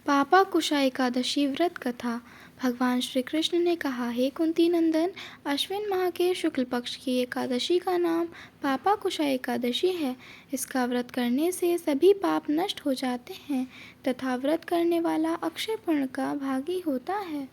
पापा कुशा एकादशी व्रत कथा। भगवान श्री कृष्ण ने कहा, हे कुंती नंदन, अश्विन माह के शुक्ल पक्ष की एकादशी का नाम पापा कुशा एकादशी है। इसका व्रत करने से सभी पाप नष्ट हो जाते हैं तथा व्रत करने वाला अक्षय पुण्य का भागी होता है।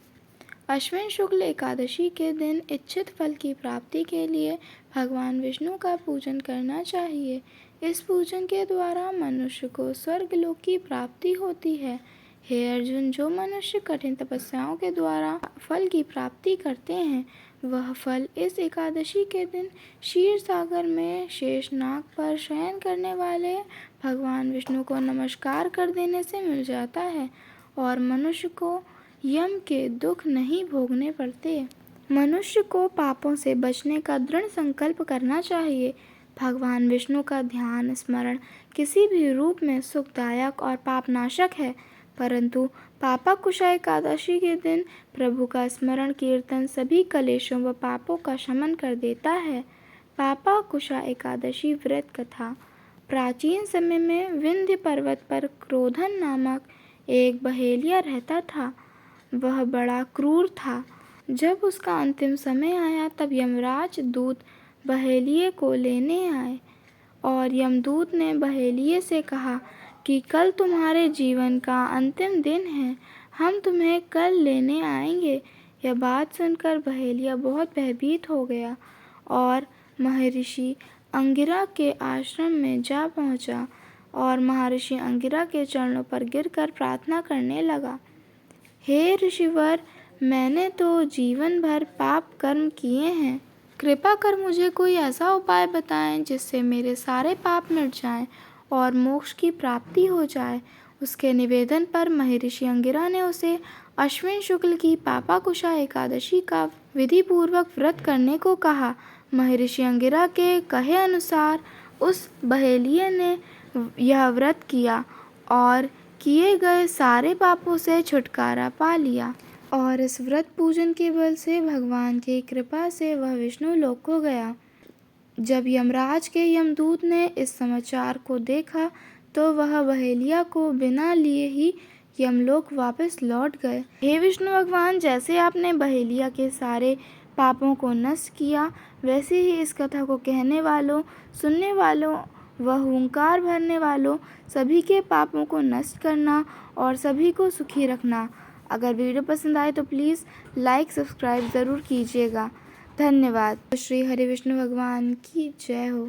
अश्विन शुक्ल एकादशी के दिन इच्छित फल की प्राप्ति के लिए भगवान विष्णु का पूजन करना चाहिए। इस पूजन के द्वारा मनुष्य को स्वर्गलोक की प्राप्ति होती है। हे अर्जुन, जो मनुष्य कठिन तपस्याओं के द्वारा फल की प्राप्ति करते हैं, वह फल इस एकादशी के दिन क्षीर सागर में शेषनाग पर शयन करने वाले भगवान विष्णु को नमस्कार कर देने से मिल जाता है और मनुष्य को यम के दुख नहीं भोगने पड़ते। मनुष्य को पापों से बचने का दृढ़ संकल्प करना चाहिए। भगवान विष्णु का ध्यान स्मरण किसी भी रूप में सुखदायक और पापनाशक है, परंतु पापा कुशा एकादशी के दिन प्रभु का स्मरण कीर्तन सभी कलेशों व पापों का शमन कर देता है। पापा कुशा एकादशी व्रत कथा। प्राचीन समय में विंध्य पर्वत पर क्रोधन नामक एक बहेलिया रहता था। वह बड़ा क्रूर था। जब उसका अंतिम समय आया तब यमराज दूत बहेलिये को लेने आए और यमदूत ने बहेलिये से कहा कि कल तुम्हारे जीवन का अंतिम दिन है, हम तुम्हें कल लेने आएंगे। यह बात सुनकर बहेलिया बहुत भयभीत हो गया और महर्षि अंगिरा के आश्रम में जा पहुंचा और महर्षि अंगिरा के चरणों पर गिरकर प्रार्थना करने लगा। हे ऋषिवर, मैंने तो जीवन भर पाप कर्म किए हैं। कृपा कर मुझे कोई ऐसा उपाय बताएं जिससे मेरे सारे पाप मिट जाएं और मोक्ष की प्राप्ति हो जाए। उसके निवेदन पर महर्षि अंगिरा ने उसे अश्विन शुक्ल की पापा कुशा एकादशी का विधि पूर्वक व्रत करने को कहा। महर्षि अंगिरा के कहे अनुसार उस बहेलिये ने यह व्रत किया और किए गए सारे पापों से छुटकारा पा लिया और इस व्रत पूजन के बल से भगवान की कृपा से वह विष्णु लोक को गया। जब यमराज के यमदूत ने इस समाचार को देखा तो वह बहेलिया को बिना लिए ही यमलोक वापस लौट गए। हे विष्णु भगवान, जैसे आपने बहेलिया के सारे पापों को नष्ट किया, वैसे ही इस कथा को कहने वालों, सुनने वालों व हुंकार भरने वालों सभी के पापों को नष्ट करना और सभी को सुखी रखना। अगर वीडियो पसंद आए तो प्लीज़ लाइक सब्सक्राइब ज़रूर कीजिएगा। धन्यवाद। श्री हरि विष्णु भगवान की जय हो।